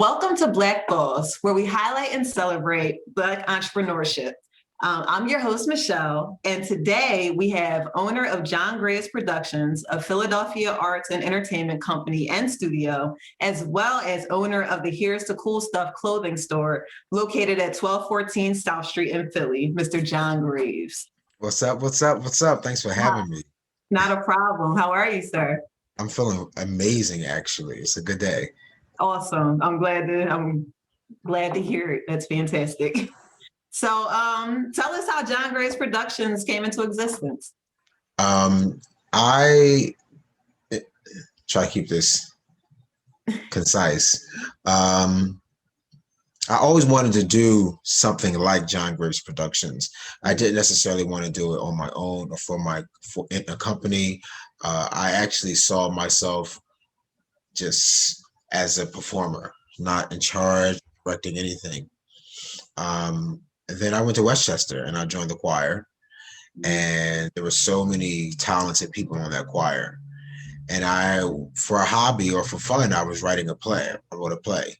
Welcome to Black Boss, where we highlight and celebrate Black entrepreneurship. I'm your host, Michelle, and today we have owner of John Gray's Productions, a Philadelphia arts and entertainment company and studio, as well as owner of the Here's the Cool Stuff clothing store located at 1214 South Street in Philly, Mr. John Graves. What's up? What's up? What's up? Thanks for having me. Not a problem. How are you, sir? I'm feeling amazing, actually. It's a good day. Awesome. I'm glad to hear it. That's fantastic. So tell us how John Gray's Productions came into existence. I try to keep this concise. I always wanted to do something like John Gray's Productions. I didn't necessarily want to do it on my own or for a company. I actually saw myself just as a performer, not in charge, directing anything. And then I went to Westchester and I joined the choir, and there were so many talented people on that choir. And for a hobby or for fun, I was writing a play. I wrote a play.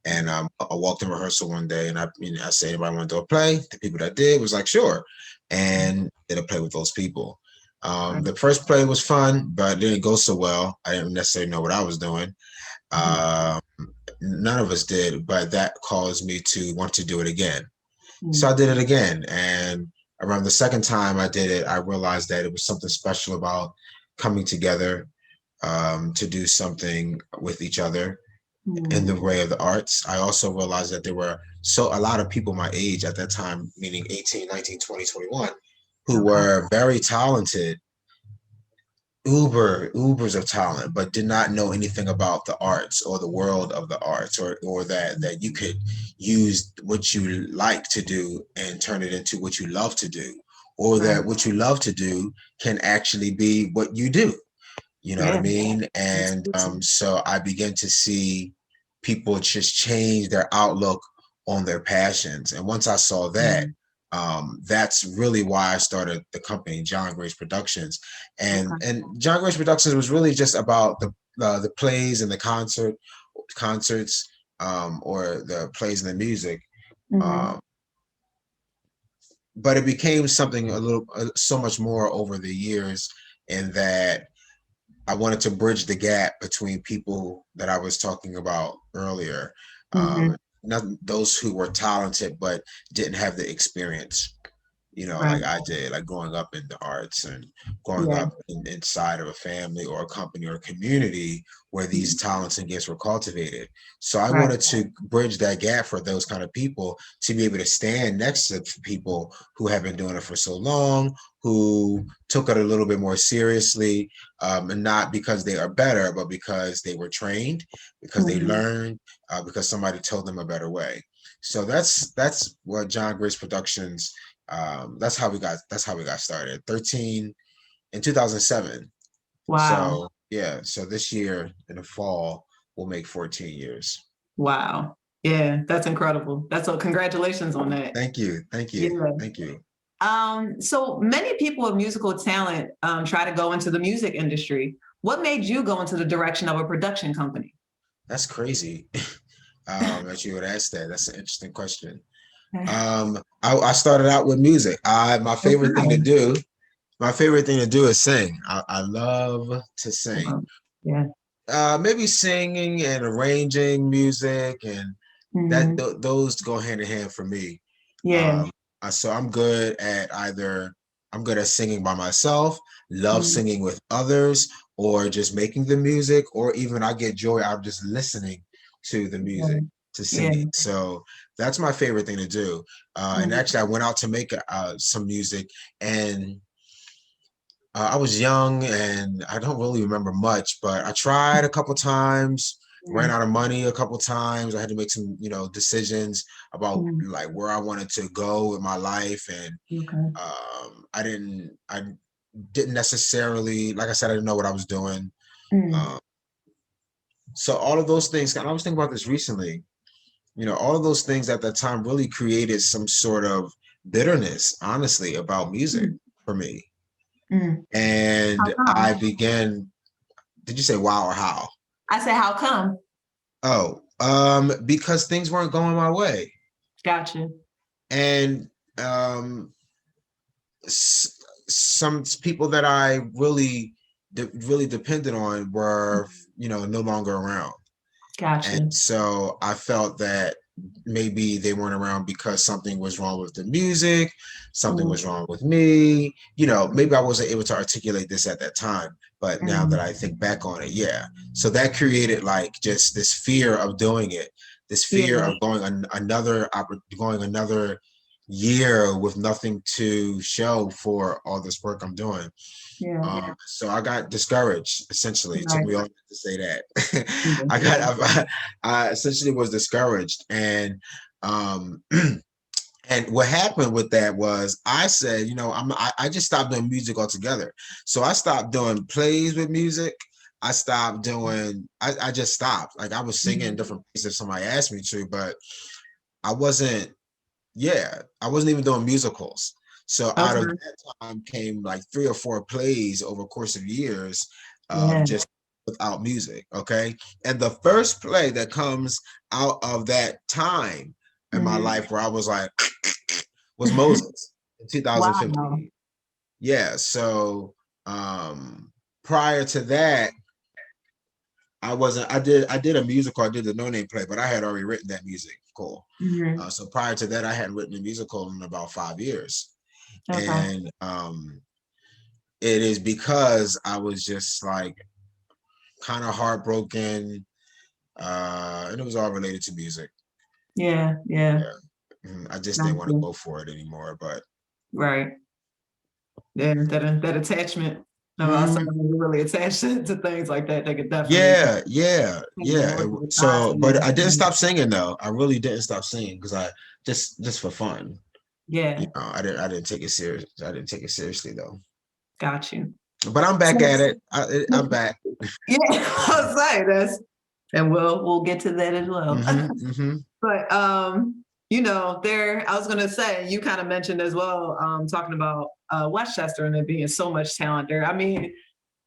And I walked in rehearsal one day and I said, anybody want to do a play? The people that did was like, sure. And did a play with those people. The first play was fun, but it didn't go so well. I didn't necessarily know what I was doing. None of us did, but that caused me to want to do it again. So I did it again. And around the second time I did it, I realized that it was something special about coming together to do something with each other in the way of the arts. I also realized that there were a lot of people my age at that time, meaning 18, 19, 20, 21, who were very talented, ubers of talent, but did not know anything about the arts or the world of the arts, or that you could use what you like to do and turn it into what you love to do, or that what you love to do can actually be what you do. You know what I mean? And so I began to see people just change their outlook on their passions. And once I saw that, that's really why I started the company, John Gray's Productions. And John Gray's Productions was really just about the plays and the concerts, or the plays and the music. But it became something so much more over the years, in that I wanted to bridge the gap between people that I was talking about earlier, not those who were talented but didn't have the experience, like I did, like growing up in the arts and growing up inside of a family or a company or a community where these talents and gifts were cultivated. So I wanted to bridge that gap for those kind of people, to be able to stand next to people who have been doing it for so long, who took it a little bit more seriously, and not because they are better, but because they were trained, because they learned, because somebody told them a better way. So that's what John Gray's Productions. That's how we got started. 2007. Wow. So this year in the fall we'll make 14 years. Wow. Yeah, that's incredible. Congratulations on that. Thank you. Thank you. So many people with musical talent try to go into the music industry. What made you go into the direction of a production company? That's crazy. That you would ask that. That's an interesting question. I started out with music. My favorite thing to do is sing. I love to sing. Maybe singing and arranging music, and those go hand in hand for me. So I'm good at singing by myself, love singing with others, or just making the music, or even I get joy out of just listening to the music, to singing. So that's my favorite thing to do. And actually I went out to make some music, and I was young and I don't really remember much, but I tried a couple times, ran out of money a couple times. I had to make some, decisions about like where I wanted to go with my life. And I didn't necessarily, like I said, I didn't know what I was doing. So all of those things, and I was thinking about this recently, all of those things at that time really created some sort of bitterness, honestly, about music for me. And I began, did you say wow or how? I said, how come? Oh, Because things weren't going my way. Gotcha. And some people that I really depended on were, no longer around. And Gotcha. so I felt that maybe they weren't around because something was wrong with the music, something was wrong with me. Maybe I wasn't able to articulate this at that time, but now that I think back on it, yeah. So that created like just this fear of doing it, this fear Yeah. of going another year with nothing to show for all this work I'm doing. Yeah. So I got discouraged. Essentially, it took Right. me all night to say that. I Yeah. got, I essentially was discouraged, and um, and what happened with that was I said, I just stopped doing music altogether. So I stopped doing plays with music. I stopped doing. I just stopped. Like I was singing in different places if somebody asked me to, but I wasn't. Yeah, I wasn't even doing musicals. So out of Okay. that time came like 3 or 4 plays over a course of years of Yeah. just without music. Okay. And the first play that comes out of that time in my Hmm. life where I was like, was Moses in Wow. 2015. Yeah. So prior to that, I did a musical, I did the No Name play, but I had already written that music. Cool. Hmm. So prior to that, I had written a musical in about 5 years. Okay. And it is because I was just like kind of heartbroken. And it was all related to music. Yeah. Yeah. Yeah. I just didn't want to Gotcha. go for it anymore. But Right. Yeah. That attachment. No, mhm. someone who's really attached to things like that, they could definitely Yeah, yeah, yeah. respond So, to but I didn't you. stop singing though. I really didn't stop singing because I just for fun. Yeah. I didn't take it serious. I didn't take it seriously though. Got you. But I'm back So, at it. I'm back. yeah, I was saying that's, and we'll get to that as well. Hmm. But there I was gonna say you kind of mentioned as well, talking about Westchester and there being so much talent there. I mean,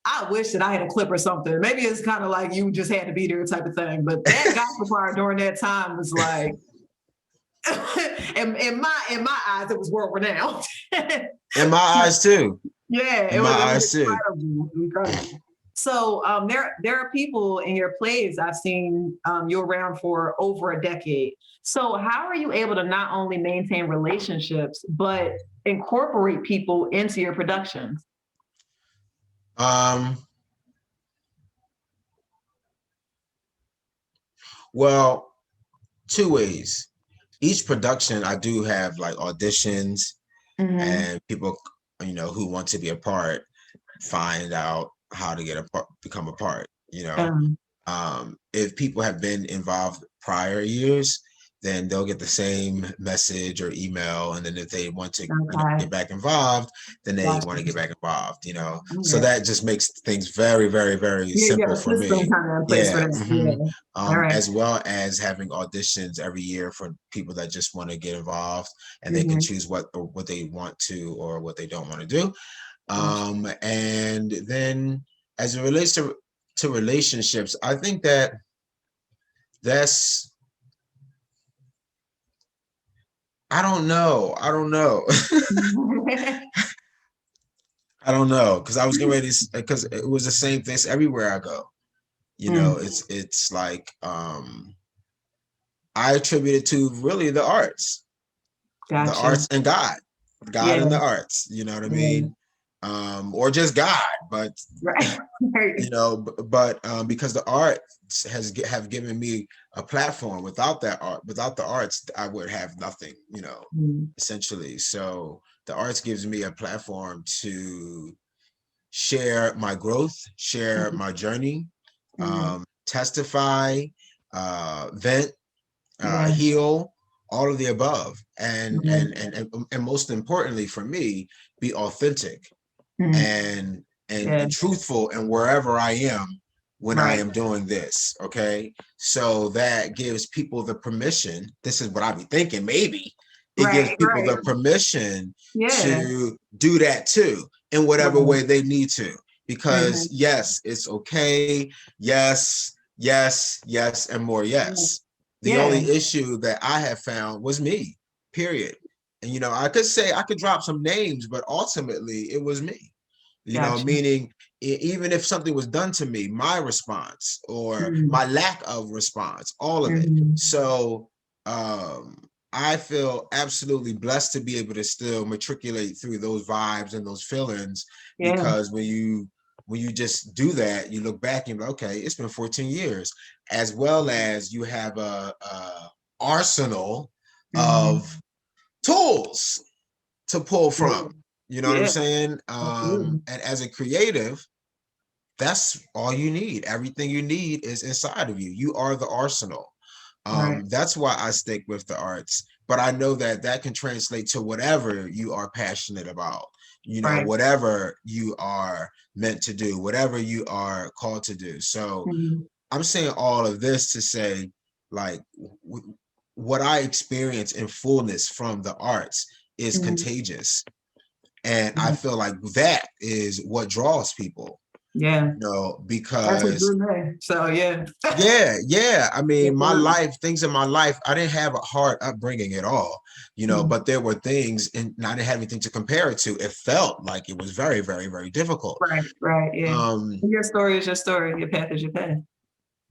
I wish that I had a clip or something. Maybe it's kind of like you just had to be there type of thing. But that gospel choir during that time was like, in my eyes, it was world renowned. In my eyes too. Yeah, In it my was eyes too. incredible, incredible. So there are people in your plays I've seen you around for over a decade. So how are you able to not only maintain relationships but incorporate people into your productions? Um, well, 2 ways. Each production, I do have like auditions Hmm. and people, who want to be a part, find out how to get a part, become a part. Um, If people have been involved prior years, then they'll get the same message or email. And then if they want to, okay, get back involved, then they want to gotcha. get back involved. So Okay. that just makes things very, very, very Yeah, you simple got a for system me. kind of in place for Yeah. that. Yeah. All right. As well as having auditions every year for people that just want to get involved and they can Hmm. choose what they want to or what they don't want to do. Gotcha. And then as it relates to relationships, I think that's I don't know. I don't know. I don't know because I was getting ready because it was the same thing everywhere I go. Mm, It's like I attribute it to really the gotcha. arts and God Yeah. and the arts. You know what I Yeah. mean? Or just God, but Right. Right. because the arts have given me a platform. Without that art, without the arts, I would have nothing. Mm, Essentially. So the arts gives me a platform to share my growth, share mhm, my journey, mhm. testify, vent, Yeah. heal, all of the above, and and Mhm, and and and most importantly for me, be authentic mhm. and Yeah. and truthful in wherever I am when I Right. am doing this. Okay, so that gives people the permission. This is what I be thinking. Maybe it gives Right. people Right. the permission Yeah. to do that too in whatever Right. way they need to. Because Mhm. yes, it's okay. Yes, yes, yes, and more yes. The Yeah, only issue that I have found was me, period. And I could say I could drop some names, but ultimately it was me. gotcha. Meaning even if something was done to me, my response or Mm, my lack of response, all of it. mhm. So I feel absolutely blessed to be able to still matriculate through those vibes and those feelings, Yeah. because when you just do that, you look back and you're like, okay, it's been 14 years, as well as you have a arsenal Mhm. of tools to pull Yeah. from. You know what I'm Yeah. saying? Absolutely. And as a creative, that's all you need. Everything you need is inside of you. You are the arsenal. Right. That's why I stick with the arts. But I know that that can translate to whatever you are passionate about, Right. whatever you are meant to do, whatever you are called to do. So Mhm. I'm saying all of this to say, like, what I experience in fullness from the arts is Mhm. contagious. And I Yeah. feel like that is what draws people, Yeah. That's what because drew me. So yeah. yeah. I mean, my Absolutely. life, things in my life, I didn't have a hard upbringing at all, Mhm. but there were things, and I didn't have anything to compare it to. It felt like it was very, very, very difficult. Right. Right. Yeah. Um, Your story is your story. Your path is your path.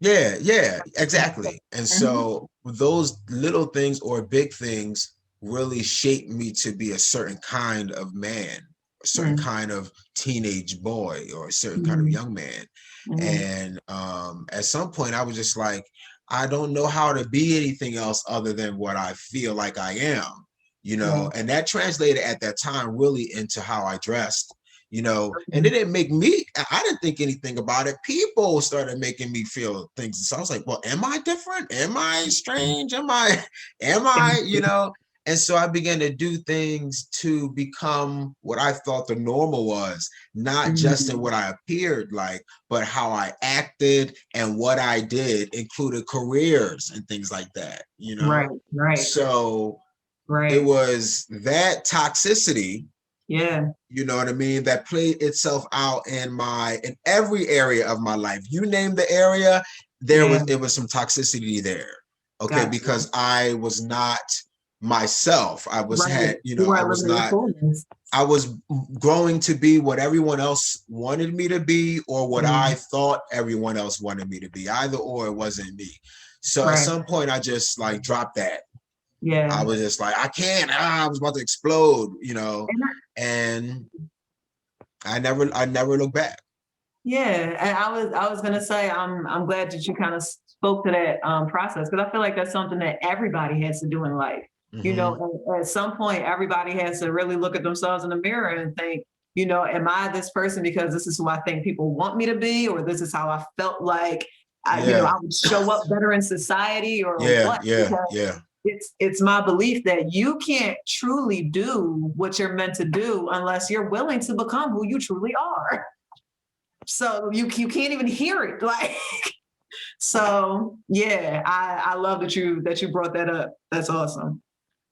yeah, exactly. And Mhm. so those little things or big things really shaped me to be a certain kind of man, a certain Mhm. kind of teenage boy, or a certain kind of Mhm. young man. Mhm. And at some point I was just like, I don't know how to be anything else other than what I feel like I am, Right. and that translated at that time really into how I dressed, and it Mhm. didn't make me, I didn't think anything about it. People started making me feel things. So I was like, well, am I different? Am I strange? Am I, And so I began to do things to become what I thought the normal was, not just in Mhm. what I appeared like, but how I acted and what I did, included careers and things like that. Right. Right. So it Right. was that toxicity, Yeah. you know what I mean, that played itself out in every area of my life. You name the area, Yeah. it was some toxicity there. Okay, Gotcha. because I was not myself. Right. You I weren't was living in your not, fullness. I was growing to be what everyone else wanted me to be, or what I Mhm. thought everyone else wanted me to be. Either or, it wasn't me. So at Right. some point I just like dropped that. I Yeah. was just like, I can't, I was about to explode, And and I never look back. yeah, and I was gonna say I'm glad that you kind of spoke to that process because I feel like that's something that everybody has to do in life. Hmm. At some point, everybody has to really look at themselves in the mirror and think, am I this person because this is who I think people want me to be, or this is how I felt like I Yeah, would show up better in society, or yeah, what? yeah, Because yeah, it's my belief that you can't truly do what you're meant to do unless you're willing to become who you truly are. So you can't even hear it. Like so yeah, I love that you brought that up. That's awesome.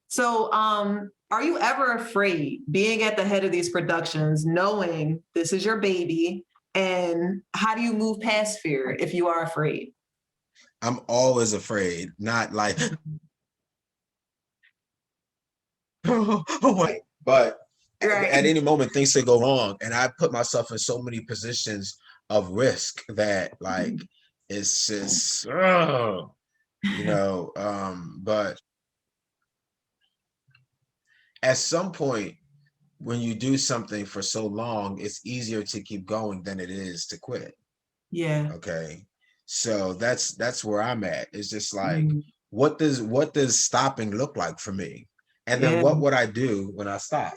So are you ever afraid being at the head of these productions, knowing this is your baby? And how do you move past fear if you are afraid? I'm always afraid, not like oh my, but at Right. any moment things could go wrong, and I put myself in so many positions of risk that like it's just but at some point when you do something for so long, it's easier to keep going than it is to quit. Yeah. Okay. So that's where I'm at. It's just like, Mhm. what does stopping look like for me? And then Yeah. what would I do when I stop?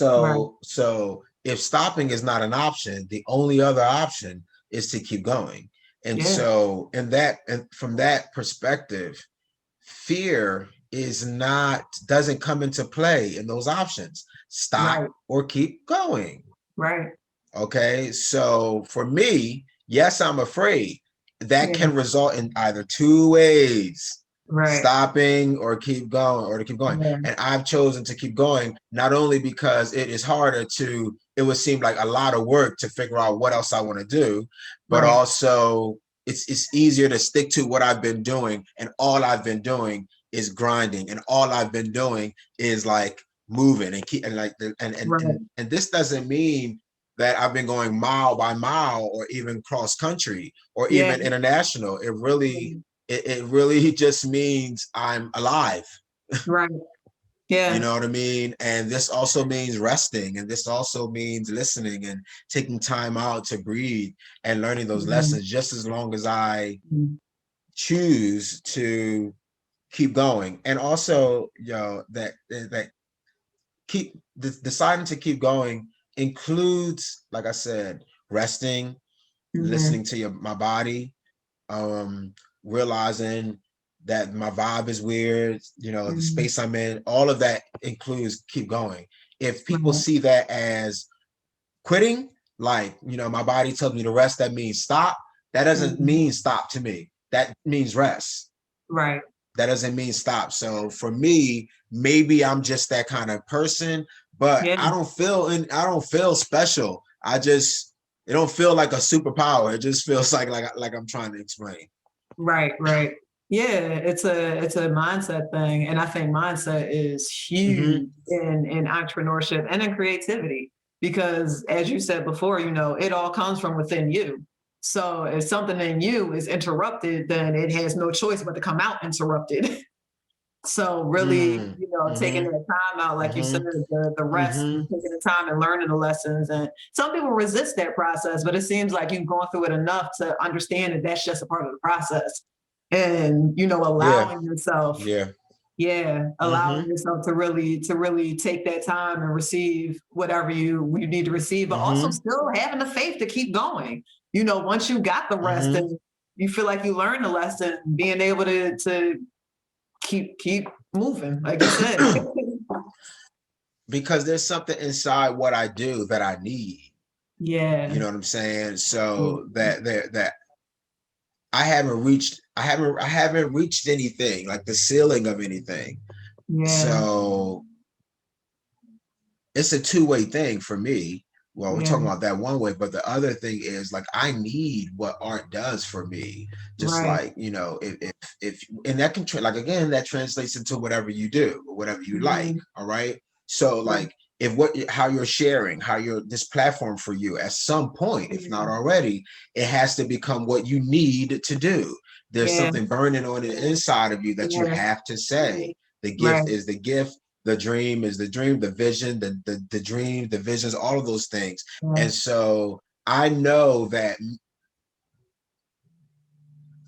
Right. So if stopping is not an option, the only other option is to keep going. And Yeah. so and from that perspective, fear is not doesn't come into play in those options. Stop Right. or keep going. Right. Okay, so for me, yes, I'm afraid. That Yeah. can result in either two ways: Right. stopping or keep going, or to keep going. Yeah. And I've chosen to keep going, not only because it is harder to, it would seem like a lot of work to figure out what else I want to do, but Right. also it's easier to stick to what I've been doing, and all I've been doing is grinding, and all I've been doing is like moving and keep and like Right. and this doesn't mean that I've been going mile by mile or even cross country or Yeah. even international. It really just means I'm alive. Right. You Yeah. know what I mean? And this also means resting, and this also means listening and taking time out to breathe and learning those Mhm. lessons, just as long as I Mhm. choose to keep going. And also, that deciding to keep going includes, like I said, resting, Mhm. listening to my body, um, realizing that my vibe is weird, the Mhm. space I'm in, all of that includes keep going. If people Right. see that as quitting, like, my body tells me to rest, that means stop. That doesn't Mhm. mean stop to me. That means rest. Right. That doesn't mean stop. So for me, maybe I'm just that kind of person, but Yeah. I don't feel special. It don't feel like a superpower. It just feels like I'm trying to explain. Right. Right. Yeah. It's a mindset thing, and I think mindset is Hmm. huge in entrepreneurship and in creativity because, as you said before, it all comes from within you. So if something in you is interrupted, then it has no choice but to come out interrupted. So really, Mm, taking hmm. that time out, like you said, Hmm. the rest Hmm. and taking the time and learning the lessons. And some people resist that process, but it seems like you've gone through it enough to understand that that's just a part of the process. And Yeah. allowing yourself, Yeah. yeah, allowing Hmm. yourself to really take that time and receive whatever you need to receive, but also Hmm. still having the faith to keep going. Once you got the rest Hmm. and you feel like you learned the lesson, being able to keep moving, like you said. Because there's something inside what I do that I need. You Yeah. know what I'm saying? Yeah. So that I haven't reached anything, like the ceiling of anything. Yeah. So it's a two-way thing for me. Well, we're Yeah. talking about that one way, but the other thing is, like, I need what art does for me. Just Right. like, if and that can like, again, that translates into whatever you do or whatever you like. Mhm. All right. So Right. like, if how you're sharing, how you're this platform for you, at some point, if not Yeah. already, it has to become what you need to do. There's Yeah. something burning on the inside of you that you Yeah. have to say. The Right. gift is the gift, the dream is the dream, the vision, the dream, the visions, all of those things. Yeah. And so I know that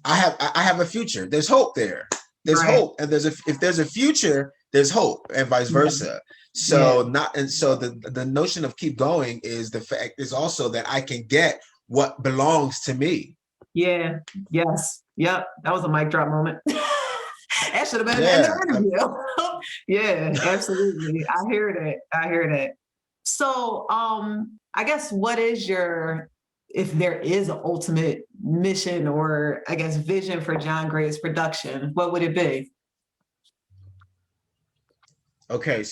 I have a future. There's hope there. There's Right. hope, and if there's a future, there's hope, and vice Yeah. versa. Yeah. So not and so the notion of keep going is the fact is also that I can get what belongs to me. Yeah. Yes. Yep. That was a mic drop moment. That should have been in Yeah. the interview. Yeah, absolutely. I hear that. I hear that. So, I guess what is if there is an ultimate mission or I guess vision for John Gray's production, what would it be? Okay.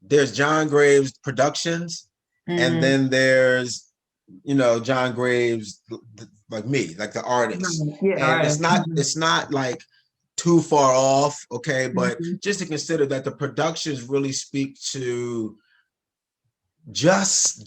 There's John Graves Productions, and Mhm. then there's John Graves, like me, like the artist. Right. Yeah, And artist. it's not like too far off, okay? But Mhm. just to consider that the productions really speak to just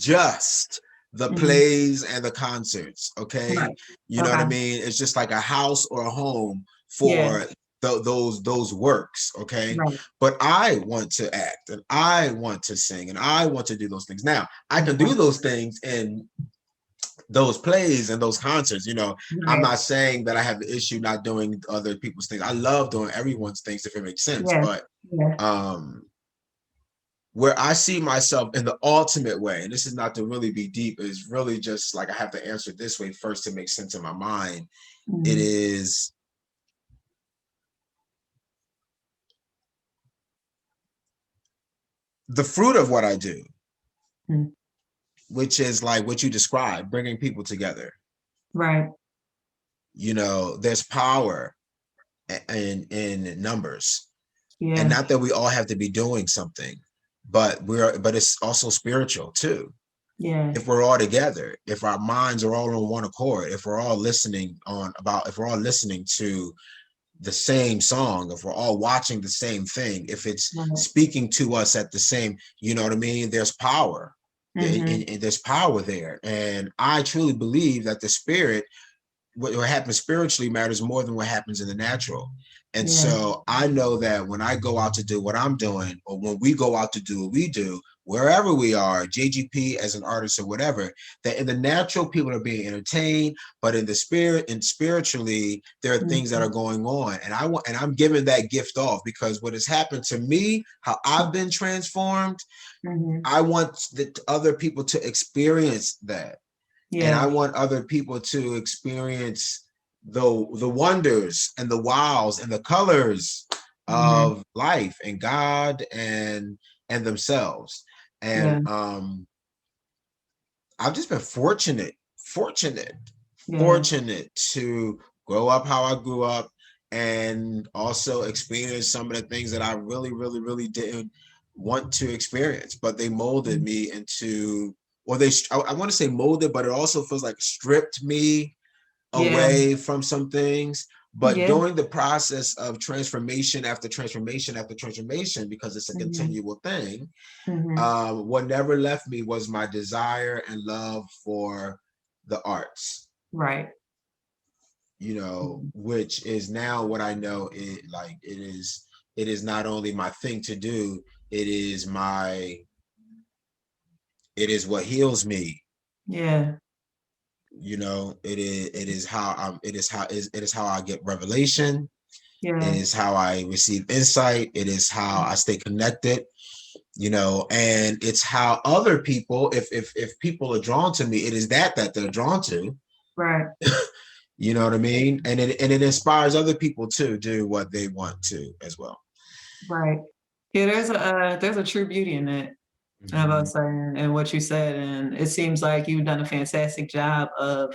the Mhm. plays and the concerts, okay? Right. You know what I Okay. mean? It's just like a house or a home Yeah. for those works, okay? Right. But I want to act, and I want to sing, and I want to do those things. Now I can do Okay. those things in those plays and those concerts. I'm Right. not saying that I have the issue not doing other people's things. I love doing everyone's things, if it makes sense. Yeah. But Yeah. um where I see myself in the ultimate way, and this is not to really be deep, is really just like I have to answer this way first to make sense in my mind. It Mhm. is the fruit of what I do, Mhm. which is like what you described, bringing people together. Right. There's power in numbers. And Yeah. not that we all have to be doing something, but it's also spiritual too. Yeah. If we're all together, if our minds are all on one accord, if we're all if we're all listening to the same song, if we're all watching the same thing, if it's Right. speaking to us at the same, you know what I mean? There's power. And there's power there. And I truly believe that the spirit, what happens spiritually matters more than what happens in the natural. And Yeah. so I know that when I go out to do what I'm doing, or when we go out to do what we do, wherever we are, JGP as an artist or whatever, that in the natural people are being entertained, but in the spirit and spiritually, there are things that are going on. And I'm giving that gift off because what has happened to me, how I've been transformed, I want the other people to experience that. And I Yeah. want other people to experience the wonders and the wows and the colors of life and God and themselves. Yeah. And I've just been Yeah. fortunate to grow up how I grew up and also experience some of the things that I really, really, really didn't want to experience, but they molded me into, or I want to say molded, but it also feels like stripped me Yeah. away from some things. But Yeah. during the process of transformation after transformation after transformation, because it's a continual thing, what never left me was my desire and love for the arts, Right. you know, which is now what I know it is not only my thing to do, it is what heals me. Yeah. You know, it is how I get revelation. It Yeah. is how I receive insight. It is how I stay connected, you know, and it's how other people, if people are drawn to me, it is that they're drawn to. Right. You know what I mean? And it inspires other people to do what they want to as well. Right. Yeah, there's a true beauty in that. I was saying and what you said, and it seems like you've done a fantastic job of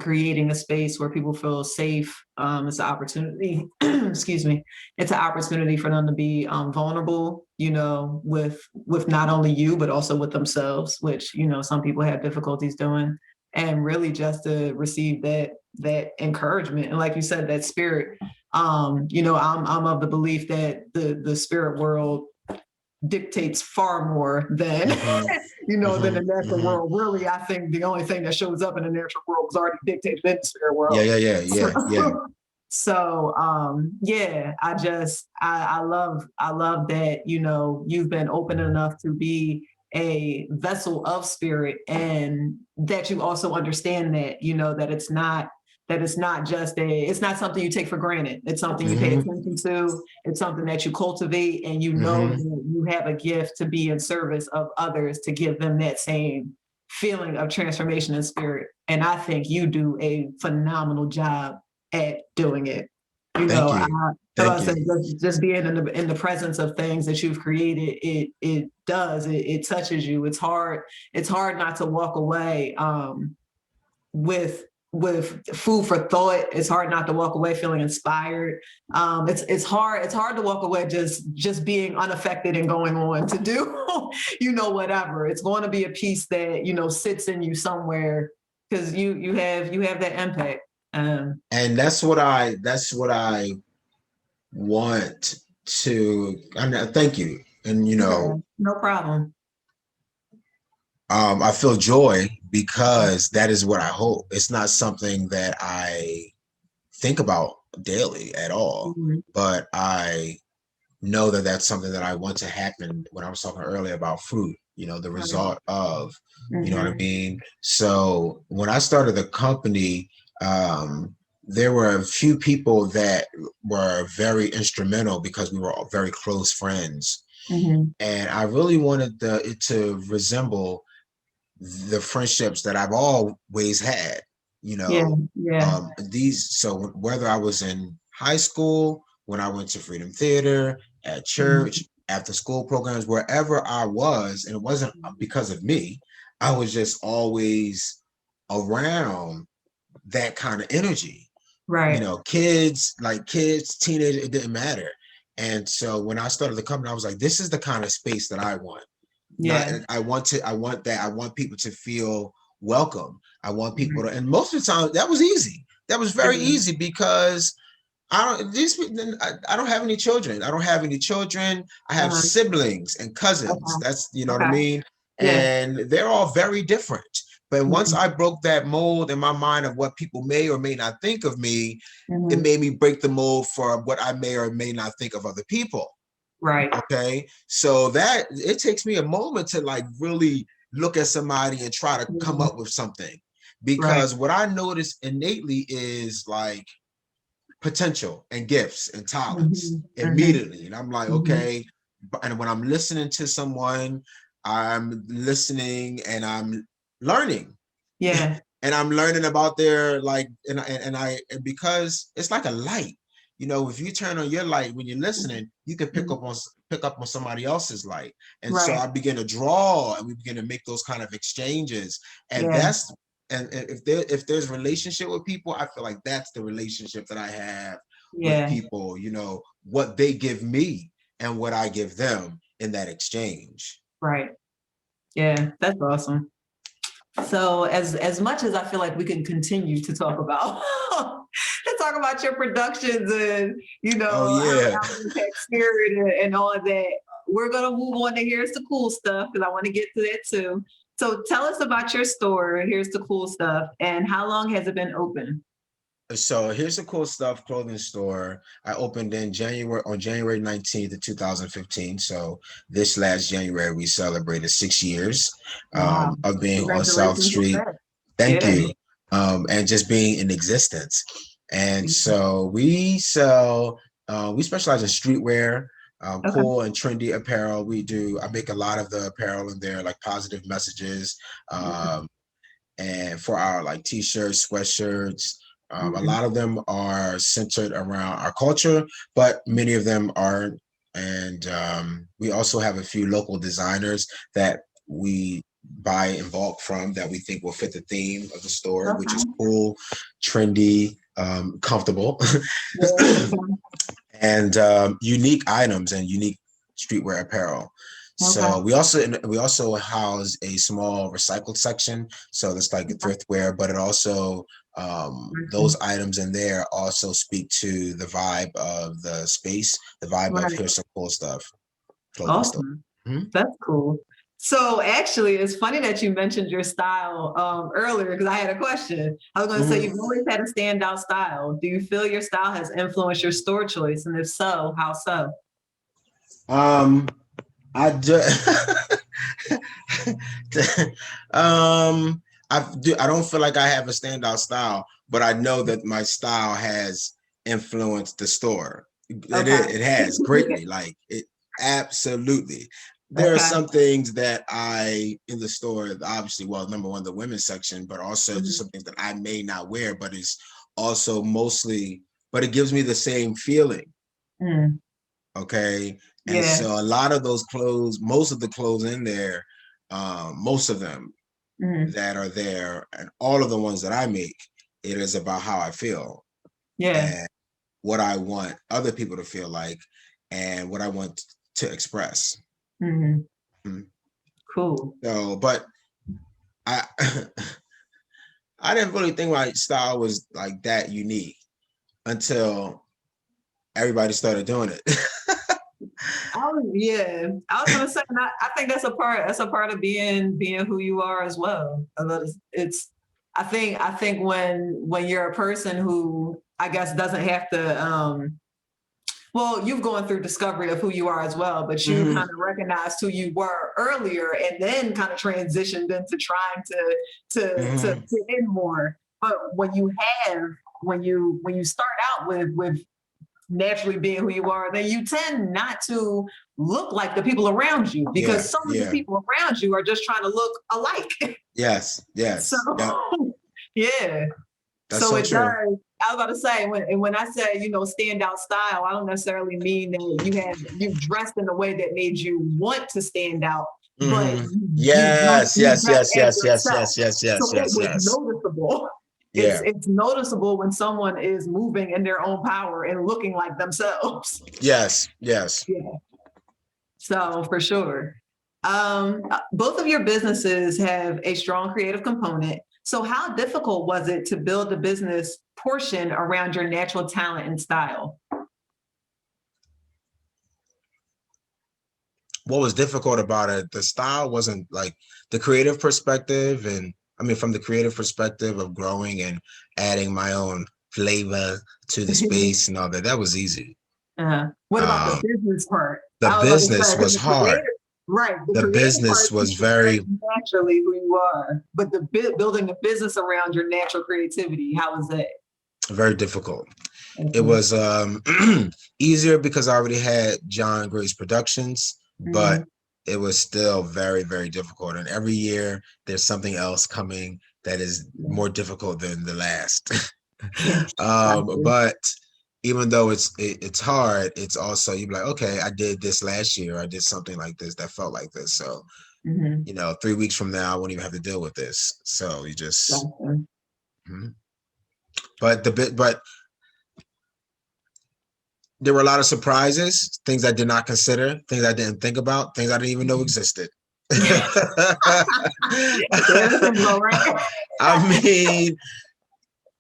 creating a space where people feel safe. It's an opportunity, excuse me, it's an opportunity for them to be vulnerable, you know, with not only you but also with themselves, which you know some people have difficulties doing, and really just to receive that encouragement and, like you said, that spirit. You know, I'm of the belief that the spirit world dictates far more than you know than the natural world. Really, I think the only thing that shows up in the natural world is already dictated in the spirit Yeah, world. yeah, yeah, yeah, yeah. So yeah, I love that, you know, you've been open enough to be a vessel of spirit, and that you also understand that, you know, that it's not something you take for granted. It's something you pay attention to. It's something that you cultivate, and you know that you have a gift to be in service of others, to give them that same feeling of transformation in spirit. And I think you do a phenomenal job at doing it. You Thank know, you. I Thank said, you. just being in the presence of things that you've created, it touches you. It's hard not to walk away with food for thought. It's hard not to walk away feeling inspired. It's hard to walk away just being unaffected and going on to do you know, whatever. It's going to be a piece that, you know, sits in you somewhere, because you have that impact. And that's what I want to, thank you. And you Yeah, know, no problem. I feel joy because that is what I hope. It's not something that I think about daily at all, Mhm. but I know that that's something that I want to happen. When I was talking earlier about fruit, you know, the Right. result of, you know what I Mhm. mean? So when I started the company, there were a few people that were very instrumental because we were all very close friends. Mhm. And I really wanted it to resemble the friendships that I've always had, you Yeah, know, yeah. so whether I was in high school, when I went to Freedom Theater, at church, Mhm. after school programs, wherever I was, and it wasn't because of me, I was just always around that kind of energy. You Right. know, kids, teenagers, it didn't matter. And so when I started the company, I was like, this is the kind of space that I want. Yeah. I want that. I want people to feel welcome. I want people Mhm. to, and most of the time that was easy. That was very Mhm. easy because I don't have any children. I don't have any children. I have Uh-huh. siblings and cousins. Okay. That's, you know what I Okay. mean? Yeah. And they're all very different. But once Mhm. I broke that mold in my mind of what people may or may not think of me, it Mhm. made me break the mold for what I may or may not think of other people. Right. Okay. So that it takes me a moment to like really look at somebody and try to come Mhm. up with something. Right. Because what I notice innately is like potential and gifts and talents Mhm. Mhm. immediately. And I'm like, Mhm. okay. And when I'm listening to someone, I'm listening and I'm learning. Yeah. And I'm learning about their like, and because it's like a light, you know, if you turn on your light when you're listening, you can Mhm. pick up on somebody else's light. And so Right. I begin to draw and we begin to make those kind of exchanges. And Yeah. that's and if there's relationship with people, I feel like that's the relationship that I have with Yeah. people, you know, what they give me and what I give them in that exchange. Right. Yeah. That's awesome. So as much as I feel like we can continue to talk about to talk about your productions and Oh yeah. how it impacts spirit and all of that, we're gonna move on to here's the cool stuff because I want to get to that too. So tell us about your store. Here's the cool stuff, and how long has it been open? So here's the cool stuff clothing store. I opened in January on January 19th of 2015. So this last January we celebrated 6 years Wow! of being on South Congratulations with Street. that. Thank Yeah. you. And just being in existence. And so we sell, we specialize in streetwear, Okay. cool and trendy apparel. I make a lot of the apparel in there, like positive messages. Um, and for our like t-shirts, sweatshirts. A Mhm. lot of them are centered around our culture, but many of them aren't. And we also have a few local designers that we buy in bulk from that we think will fit the theme of the store, which is Okay. cool, trendy, comfortable, Yeah. Okay. and unique items and unique streetwear apparel. Okay. So we also house a small recycled section. So that's like a thriftwear, but it also those Mhm. items in there also speak to the vibe of the space, the vibe of Right. here's some cool stuff, clothing stuff. Awesome. Mhm. That's cool. So actually, it's funny that you mentioned your style earlier because I had a question. I was going to say Mhm. you've always had a standout style. Do you feel your style has influenced your store choice, and if so, how so? Um, I just um I don't feel like I have a standout style, but I know that my style has influenced the store. Okay. It has greatly, like it absolutely. There are Okay. some things that I in the store, obviously, well, number one, the women's section, but also just Mhm. some things that I may not wear, but it's also mostly, but it gives me the same feeling. Mm. Okay. And Yeah. so a lot of those clothes, most of the clothes in there, most of them Mm. that are there, and all of the ones that I make, it is about how I feel Yeah. and what I want other people to feel like and what I want to express. Hmm. Mhm. Cool. So, but I I didn't really think my style was like that unique until everybody started doing it. Yeah, I was gonna say, and I think that's a part. That's a part of being who you are as well. It's. I think when you're a person who I guess doesn't have to. Well, you've gone through discovery of who you are as well, but you Mhm. kind of recognized who you were earlier, and then kind of transitioned into trying to Mhm. fit in more. But when you start out with naturally being who you are, then you tend not to look like the people around you Yeah, because some of the yeah. people around you are just trying to look alike. Yes, So yes. Yep. yeah. That's So so it true. does. I was about to say when I say standout style, I don't necessarily mean that you dressed in a way that made you want to stand out, but Hmm. Yes, you yes, dressed yes, as yes, yes, yourself, yes, yes, yes, so it yes, was yes. noticeable. Yeah. It's noticeable when someone is moving in their own power and looking like themselves. Yes. Yes. Yeah. So for sure. Both of your businesses have a strong creative component. So how difficult was it to build the business portion around your natural talent and style? What was difficult about it, the style wasn't like the creative perspective. And I mean, from the creative perspective of growing and adding my own flavor to the space and all that, that was easy. What about the Um, business part? the I was about to business say, because was the hard. creative, right? The The creative business part was seems very very, naturally who you are, but the building a business around your natural creativity, how was that? very difficult. It Mhm. was easier because I already had John Gray's Productions, but Mhm. it was still very, very difficult. And every year there's something else coming that is more difficult than the last. Yeah. Gotcha. But even though it's hard, it's also you're like, okay, I did this last year. I did something like this that felt like this. So, Mhm. 3 weeks from now, I won't even have to deal with this. So you just, Gotcha. mhm. But there were a lot of surprises, things I did not consider, things I didn't think about, things I didn't even know existed. Yeah, that's about right. I mean,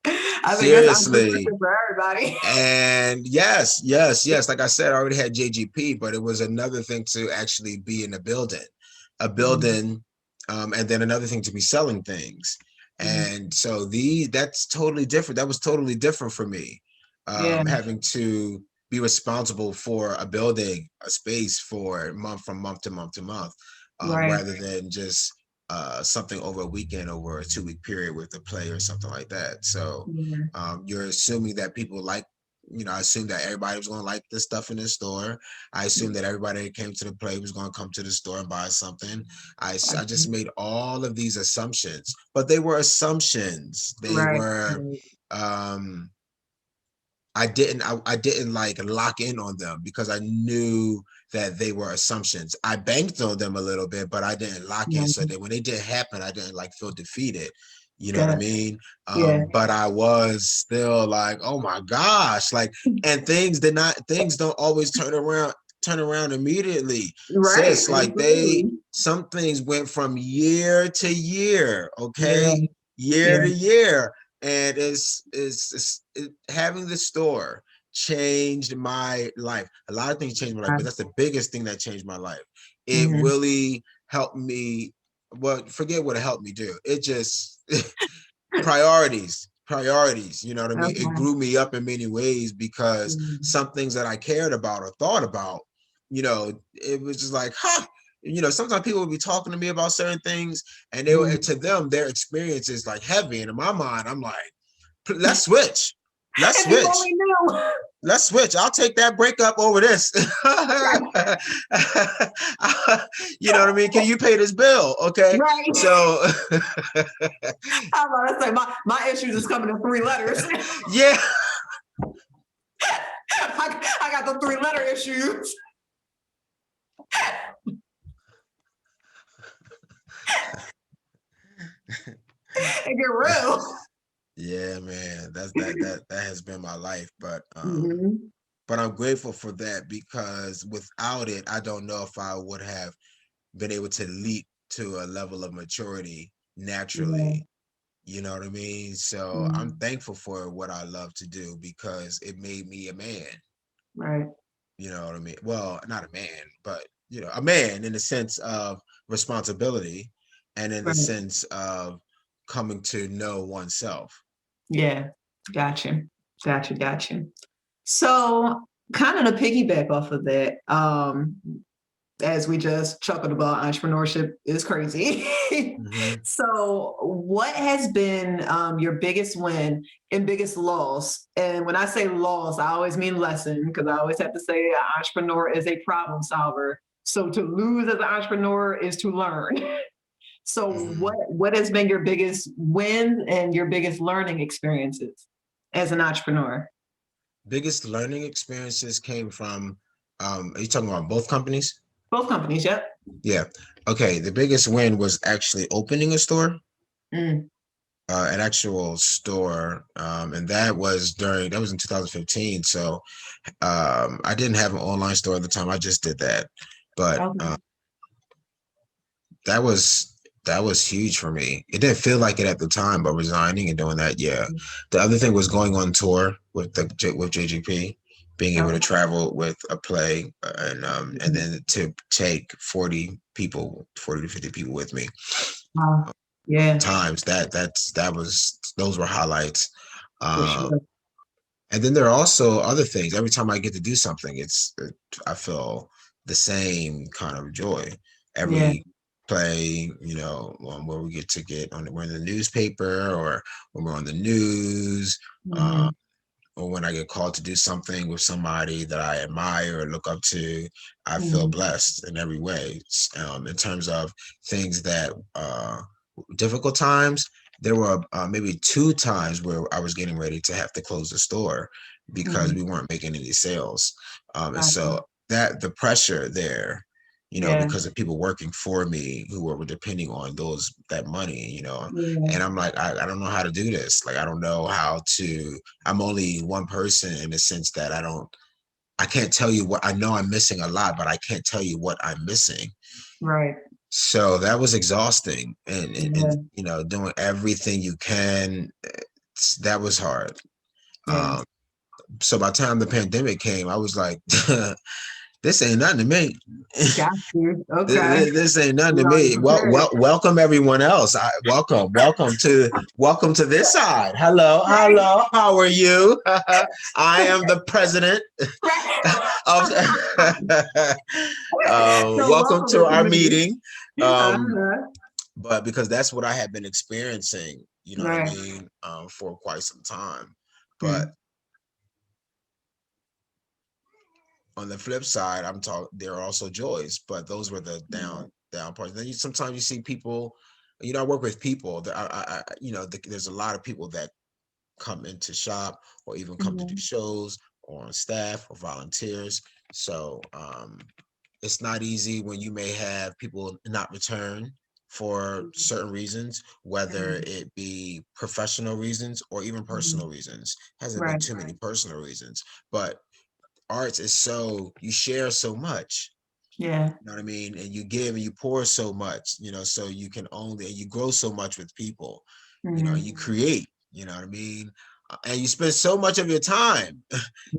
I think that's seriously. entrepreneurship for everybody. And yes, yes, yes. Like I said, I already had JGP, but it was another thing to actually be in a Mhm. building, and then another thing to be selling things. Mhm. And so that's totally different. That was totally different for me, Yeah. having to be responsible for a building, a space for month from month to month to month, Right. rather than just something over a weekend, over a 2 week period with a play or something like that. So Yeah. you're assuming that people like, I assumed that everybody was going to like this stuff in the store. I assumed that everybody that came to the play was going to come to the store and buy something. I just made all of these assumptions, but they were assumptions. They Right. were, Right. um, I didn't like lock in on them because I knew that they were assumptions. I banked on them a little bit, but I didn't lock in. So Yeah. that when they didn't happen, I didn't like feel defeated. You know what I Good. mean? Yeah. But I was still like, oh my gosh, like, and things don't always turn around immediately. Right. Sis, like Absolutely. some things went from year to year, Yeah. okay? Year Yeah. to year. And having the store changed my life. A lot of things changed my life, but that's the biggest thing that changed my life. It Mm-hmm. really helped me. Well, forget what it helped me do. It just priorities. You know what I mean? It Okay. grew me up in many ways because Mhm. some things that I cared about or thought about, it was just like, huh. Sometimes people would be talking to me about certain things, and to them, their experience is like heavy. And in my mind, I'm like, let's switch. Let's If you switch. only knew. Let's switch. I'll take that breakup over this. You know what I mean? Can you pay this bill? Okay. Right. So I was about to say my issues is coming in 3 letters. yeah. I got the 3 letter issues. It get real. Yeah, man. That has been my life. Mhm. But I'm grateful for that because without it, I don't know if I would have been able to leap to a level of maturity Yeah. naturally. You know what I mean? So I'm Mhm. thankful for what I love to do because it made me a man. Right. You know what I mean? Well, not a man, but a man in the sense of responsibility and in the Right. sense of coming to know oneself. Yeah. Gotcha. Gotcha. Gotcha. So kind of to piggyback off of that, as we just chuckled about, entrepreneurship is crazy. Hmm. So, what has been your biggest win and biggest loss? And when I say loss, I always mean lesson because I always have to say an entrepreneur is a problem solver. So, to lose as an entrepreneur is to learn. So, Hmm. what has been your biggest win and your biggest learning experiences as an entrepreneur? Biggest learning experiences came from, are you talking about both companies? Both companies, yep. Yeah. Okay. The biggest win was actually opening a store. Mm, an actual store, and that was in 2015. So I didn't have an online store at the time. I just did that, but Okay. that was that was huge for me. It didn't feel like it at the time, but resigning and doing that, yeah. The other thing was going on tour with with JGP, being able to Okay. travel with a play, and Mhm. then to take 40 to 50 people with me. Wow. Yeah, Times that was those were highlights. for Um, sure. and then there are also other things. Every time I get to do something, I feel the same kind of joy. Yeah. Every play, where we get on, we're in the newspaper, or when we're on the news, Hmm. or when I get called to do something with somebody that I admire or look up to, I feel Hmm. blessed in every way. In terms of things that difficult times, there were maybe two times where I was getting ready to have to close the store because Hmm. we weren't making any sales. And Gotcha. so that the pressure there, Yeah. because of people working for me who were depending on that money, Yeah. and I'm like, I don't know how to do this. Like, I don't know how to, I'm only one person in the sense that I can't tell you what I know. I'm missing a lot, but I can't tell you what I'm missing. Right. So that was exhausting, and Yeah. doing everything you can. That was hard. Yeah. Um, so by the time the pandemic came, I was like, this ain't nothing to me. Got you. Okay. This ain't nothing to You're already me. prepared. Welcome everyone else. Welcome to this side. Hello, Right. hello. How are you? I am the president of. So Welcome welcome to our everybody. meeting. Um, Uh-huh. but because that's what I had been experiencing, you know what I Right. mean, for quite some time. But Mm. on the flip side, I'm talking. There are also joys, but those were the down parts. Then sometimes you see people. I work with people that there's a lot of people that come into shop or even come to do Mhm. shows or on staff or volunteers. So it's not easy when you may have people not return for certain reasons, whether Mhm. it be professional reasons or even Mhm. personal reasons. Hasn't been Right. too many personal reasons, but arts is so you share so much, Yeah. you know what I mean, and you give and you pour so much, so you can only and you grow so much with people, Mhm. you create, you know what I mean, and you spend so much of your time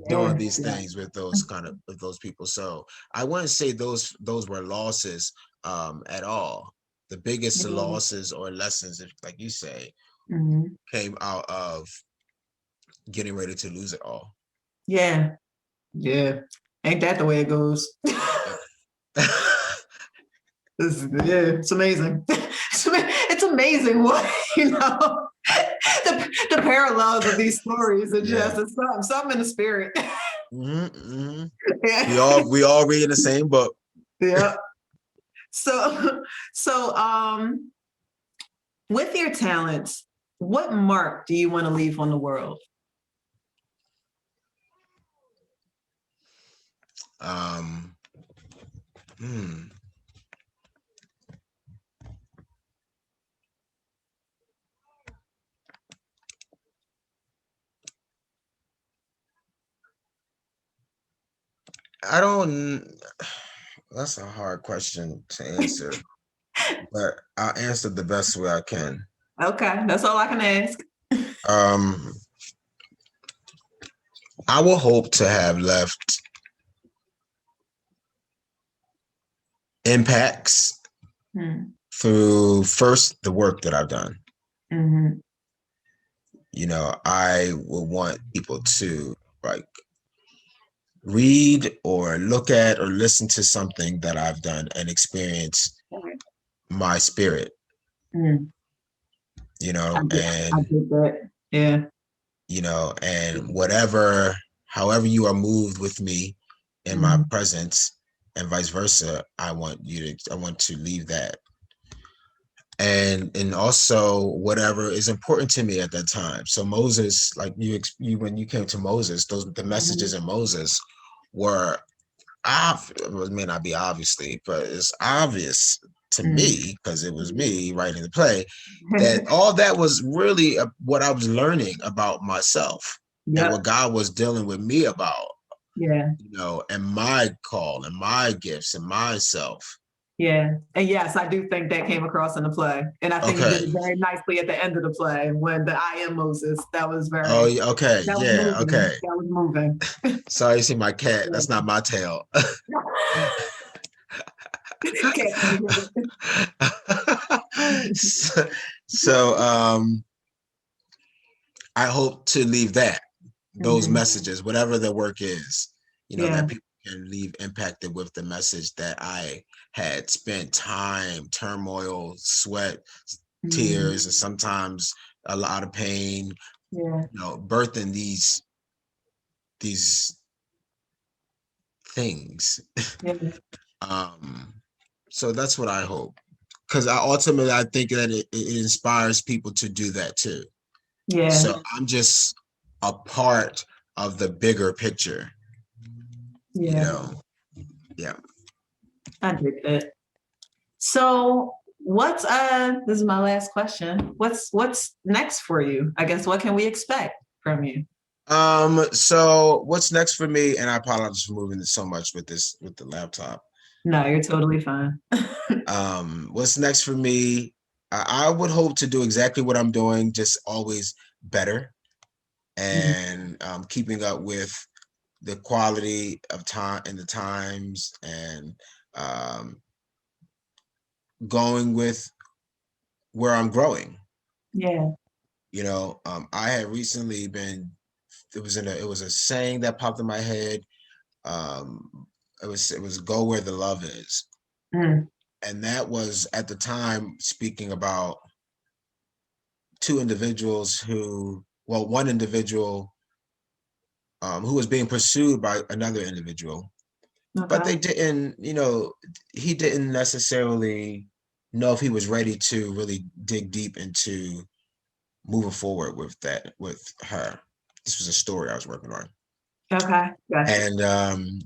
doing Yeah. these Yeah. things with those people. So I wouldn't say those were losses at all. The biggest Yeah. losses or lessons, if, like you say, Mhm. came out of getting ready to lose it all. Yeah. Yeah. Ain't that the way it goes? Yep. It's amazing. It's amazing what the parallels of these stories are Yeah. just it's something in the spirit. Hmm. We Yeah. all reading the same book. Yeah. So with your talents, what mark do you want to leave on the world? Um, hmm. I don't. That's a hard question to answer, but I'll answer the best way I can. Okay, that's all I can ask. Um, I will hope to have left impacts Hmm. through first the work that I've done. Hmm. I would want people to like read or look at or listen to something that I've done and experience my spirit, Mm. I get, I and get that. Yeah. and however you are moved with me in my Mhm. presence and vice versa, I want to leave that. And also whatever is important to me at that time. So Moses, like you when you came to Moses, the messages Mhm. in Moses were, it may not be obviously, but it's obvious to me, because it was me writing the play, that all that was really what I was learning about myself and Yep. what God was dealing with me about, Yeah. and my call and my gifts and myself. Yeah. And yes, I do think that came across in the play. And I think you did Okay. it very nicely at the end of the play when the I am Moses. That was Oh, very, okay. that was Yeah. moving. Okay. That was moving. Sorry, you see my cat. That's not my tail. so, so I hope to leave those Mhm. messages, whatever the work is, Yeah. that people can leave impacted with the message that I had spent time, turmoil, sweat, Mhm. tears, and sometimes a lot of pain, Yeah. birthing these things. Yeah. So that's what I hope. Because I think that it inspires people to do that too. Yeah. So I'm just a part of the bigger picture, you Yeah. know. Yeah. I get that. So this is my last question. What's next for you? I guess what can we expect from you? So what's next for me? And I apologize for moving so much with the laptop. No, you're totally fine. What's next for me? I would hope to do exactly what I'm doing, just always better Mhm. and keeping up with the quality of time and the times and um, going with where I'm growing. Yeah. I had recently it was a saying that popped in my head. It was go where the love is. Mm. And that was at the time speaking about two individuals one individual who was being pursued by another individual, but Okay. they didn't, he didn't necessarily know if he was ready to really dig deep into moving forward with her. This was a story I was working on. Okay. Gotcha. And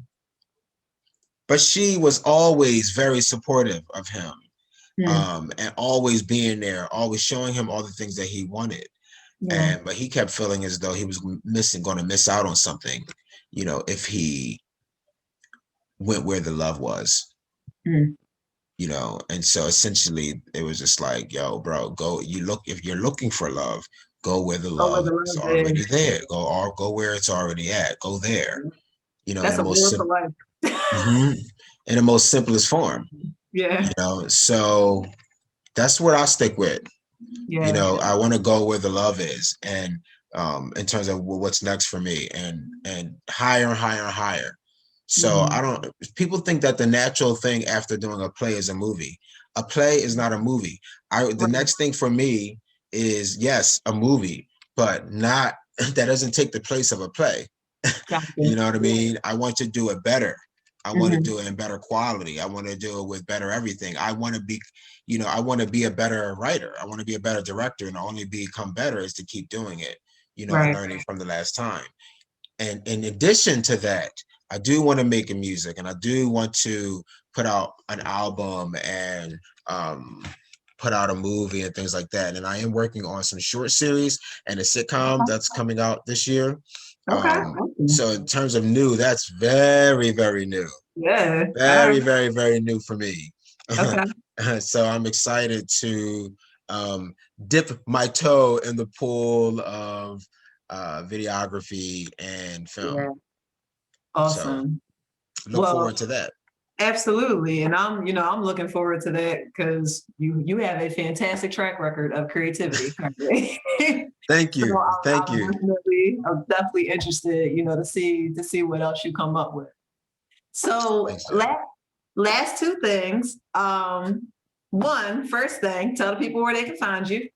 but she was always very supportive of him, Mm. and always being there, always showing him all the things that he wanted. Yeah. But he kept feeling as though he was going to miss out on something, if he went where the love was. Mm. And so essentially it was just like, yo, bro, if you're looking for love, go where the Oh, where love the is love already is. there. Go where it's already at. Go there, in That's the a most word for simple, life. in the most simplest form. Yeah. So that's what I stick with. Yeah. I want to go where the love is, and in terms of what's next for me, and higher and higher and higher. So Mhm. people think that the natural thing after doing a play is a movie. A play is not a movie. The Right. next thing for me is, yes, a movie, but not that doesn't take the place of a play. Gotcha. You know what I mean? I want to do it better. I want to Mhm. do it in better quality. I want to do it with better everything. I want to be a better writer. I want to be a better director, and only become better is to keep doing it, and Right. learning from the last time. And in addition to that, I do want to make a music, and I do want to put out an album and put out a movie and things like that. And I am working on some short series and a sitcom that's coming out this year. Okay. Awesome. So in terms of new, that's very, very new. Yeah. All Very, right. very, very new for me. Okay. So I'm excited to um, dip my toe in the pool of videography and film. Yeah. So Awesome. look Well, forward to that. absolutely. And I'm looking forward to that because you have a fantastic track record of creativity currently. Thank So you. Thank I'm you. definitely interested, to see what else you come up with. So Thanks, Jay. last two things. First thing, tell the people where they can find you.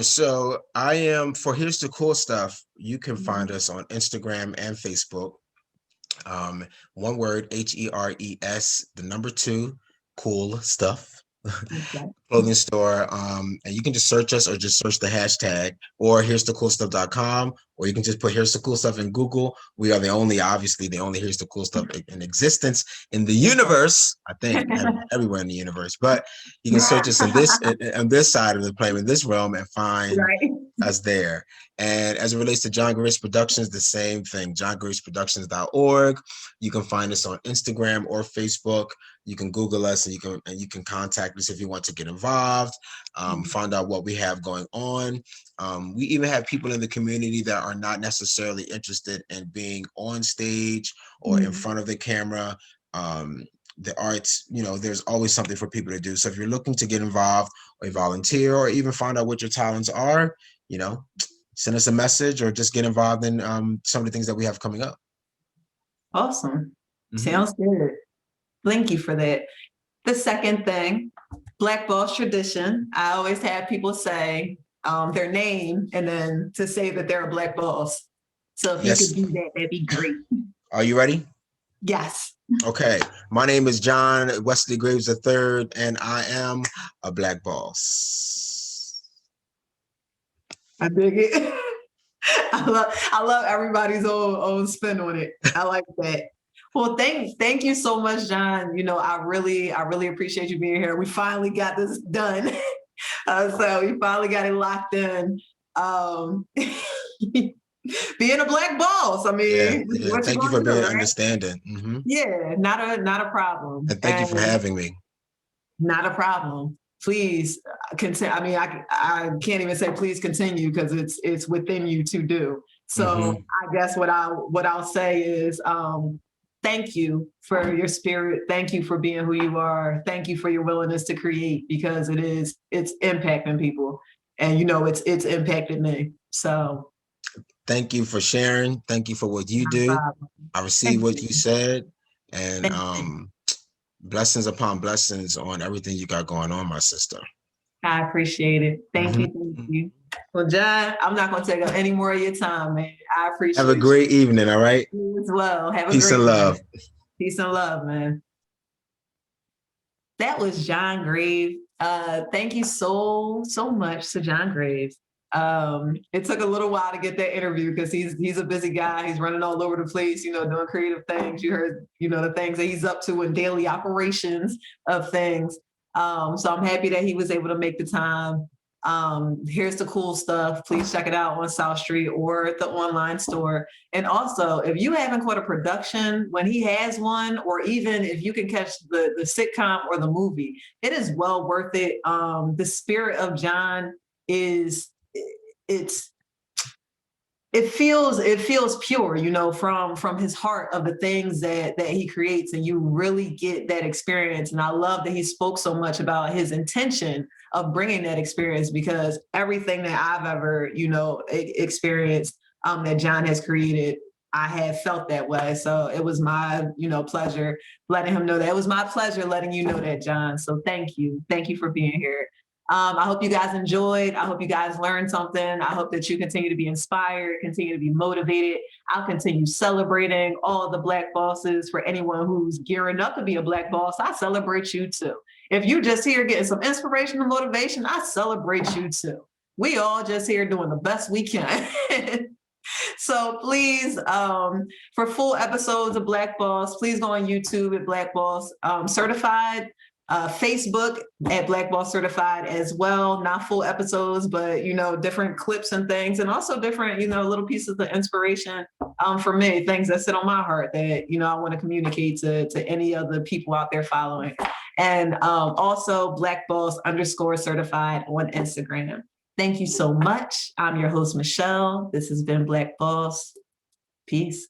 So I am for Here's the Cool Stuff. You can find us on Instagram and Facebook. One word, HERES, the number 2, cool stuff. Okay. clothing store. And you can just search us or just search the hashtag or here's the cool stuff.com, or you can just put here's the cool stuff in Google. We are obviously the only here's the cool stuff in existence in the universe. I think everywhere in the universe, but you can search us on this side of the plane, in this realm, and find Right. us there. And as it relates to John Grace Productions, the same thing, johngraceproductions.org. You can find us on Instagram or Facebook. You can Google us, and you can contact us if you want to get involved, find out what we have going on. We even have people in the community that are not necessarily interested in being on stage or in front of the camera. The arts, there's always something for people to do. So if you're looking to get involved or volunteer or even find out what your talents are, send us a message or just get involved in some of the things that we have coming up. Awesome. Sounds good. Thank you for that. The second thing, Black Boss tradition. I always have people say their name and then to say that they're a Black boss. So if you could do that, that'd be great. Are you ready? Yes. Okay. My name is John Wesley Graves III, and I am a Black boss. I dig it. I love everybody's own spin on it. I like that. Well, thank you so much, John. I really appreciate you being here. We finally got this done. So we finally got it locked in. Being a Black boss. I mean, yeah. Thank you for being understanding. Yeah, not a problem. And thank you for having me. Not a problem. Please continue. I mean, I can't even say please continue because it's within you to do. So I guess what I'll say is thank you for your spirit. Thank you for being who you are. Thank you for your willingness to create, because it's impacting people, and it's impacted me. So thank you for sharing. Thank you for what you do. I received what you said, and blessings upon blessings on everything you got going on, my sister. I appreciate it. Thank you. Well, John, I'm not going to take up any more of your time, man. I appreciate it. Have a great evening, all right? You as well. Have a Peace and love. Peace and love, man. That was John Graves. Thank you so much to John Graves. It took a little while to get that interview because he's a busy guy. He's running all over the place, doing creative things. You heard, the things that he's up to in daily operations of things. So I'm happy that he was able to make the time. Here's the cool stuff. Please check it out on South Street or the online store. And also, if you haven't caught a production when he has one, or even if you can catch the sitcom or the movie, it is well worth it. The spirit of John it feels pure, from his heart of the things that he creates, and you really get that experience. And I love that he spoke so much about his intention of bringing that experience, because everything that I've ever, experienced that John has created, I have felt that way. So it was my, pleasure letting him know that. It was my pleasure letting you know that, John. So thank you. Thank you for being here. I hope you guys enjoyed. I hope you guys learned something. I hope that you continue to be inspired, continue to be motivated. I'll continue celebrating all the Black bosses. For anyone who's gearing up to be a Black boss, I celebrate you too. If you just here getting some inspiration and motivation, I celebrate you too. We all just here doing the best we can. So please, for full episodes of Black Boss, please go on YouTube at Black Boss Certified. Facebook at Black Boss Certified as well. Not full episodes, but different clips and things, and also different little pieces of inspiration for me, things that sit on my heart that I want to communicate to any of the people out there following. And also Black Boss _certified on Instagram. Thank you so much. I'm your host, Michelle. This has been Black Boss. Peace.